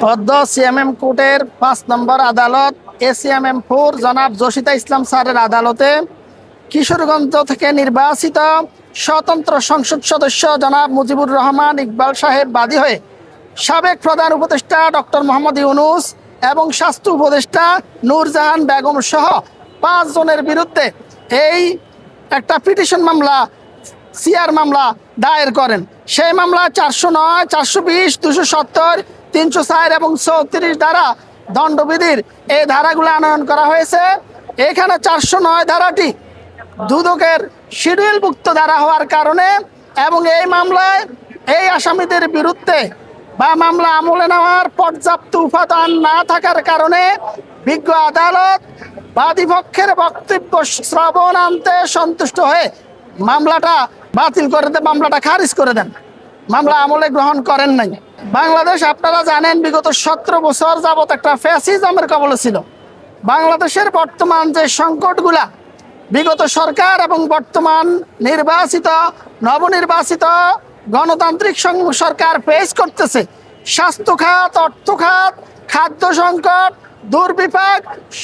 সদ্য সিএমএম কোর্টের ৫ নম্বর আদালত এসিএমএম-4 জনাব জসিতা ইসলাম স্যারের আদালতে কিশোরগঞ্জ থেকে নির্বাচিত স্বতন্ত্র সংসদ সদস্য জনাব মুজিবুর রহমান ইকবাল সাহেব বাদী হয়ে সাবেক প্রধান উপদেষ্টা ডক্টর মোহাম্মদ ইউনূস এবং স্বাস্থ্য উপদেষ্টা নূরজাহান বেগম সহ ৫ জনের বিরুদ্ধে এই একটা পিটিশন মামলা সিআর মামলা দায়ের করেন। সেই মামলা ৪০৯, ৪২০, ২৭০, ৩০৪ এবং ৩৪ ধারা দণ্ডবিধির এই ধারাগুলো আনয়ন করা হয়েছে। এখানে ৪০৯ ধারাটি দুদকের শিডিউলভুক্ত ধারা হওয়ার কারণে এবং এই মামলায় এই আসামিদের বিরুদ্ধে বা মামলা আমলে নেওয়ার পর্যাপ্ত উপাদান না থাকার কারণে বিজ্ঞ আদালত বাদীপক্ষের বক্তব্য শ্রবণ আনতে সন্তুষ্ট হয়ে মামলাটা বাতিল করে দেন, মামলাটা খারিজ করে দেন, মামলা আমলে গ্রহণ করেন নাই। বাংলাদেশ আপনারা জানেন বিগত ১৭ বছর যাবত একটা ফ্যাসিজমের কবলে ছিল। বাংলাদেশের বর্তমান যে সংকটগুলা বিগত সরকার এবং বর্তমান নির্বাচিত নবনির্বাচিত গণতান্ত্রিক সরকার ফেস করতেছে, স্বাস্থ্য খাত, অর্থ খাত, খাদ্য সংকট, দুর্বিপাক,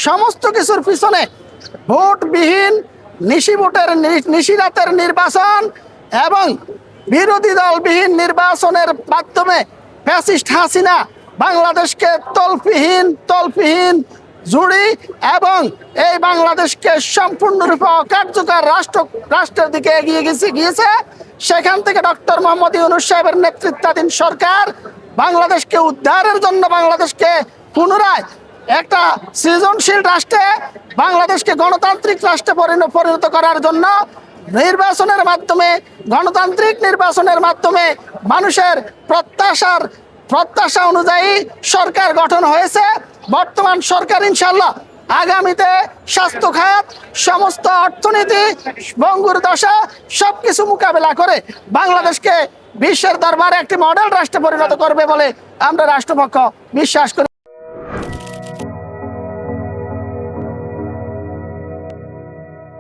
সমস্ত কিছুর পিছনে ভোটবিহীন নিশিরাতের নির্বাচন এবং বিরোধী দলবিহীন নির্বাচনের মাধ্যমে ফ্যাসিস্ট হাসিনা বাংলাদেশকে তলপিহীন জুড়ি এবং এই বাংলাদেশকে সম্পূর্ণরূপে অকার্যকর রাষ্ট্রের দিকে এগিয়ে গিয়েছে। সেখান থেকে ডক্টর মোহাম্মদ ইউনূস সাহেবের নেতৃত্বাধীন সরকার বাংলাদেশকে উদ্ধারের জন্য, বাংলাদেশকে পুনরায় একটা সৃজনশীল রাষ্ট্রে, বাংলাদেশকে গণতান্ত্রিক রাষ্ট্রে পরিণত করার জন্য নির্বাচনের মাধ্যমে, গণতান্ত্রিক নির্বাচনের মাধ্যমে মানুষের প্রত্যাশা অনুযায়ী সরকার গঠন হয়েছে। বর্তমান সরকার ইনশাল্লাহ আগামীতে স্বাস্থ্য খাত, সমস্ত অর্থনীতি, ভঙ্গুর দশা সবকিছু মোকাবেলা করে বাংলাদেশকে বিশ্বের দরবারে একটি মডেল রাষ্ট্রে পরিণত করবে বলে আমরা রাষ্ট্রপক্ষ বিশ্বাস করি।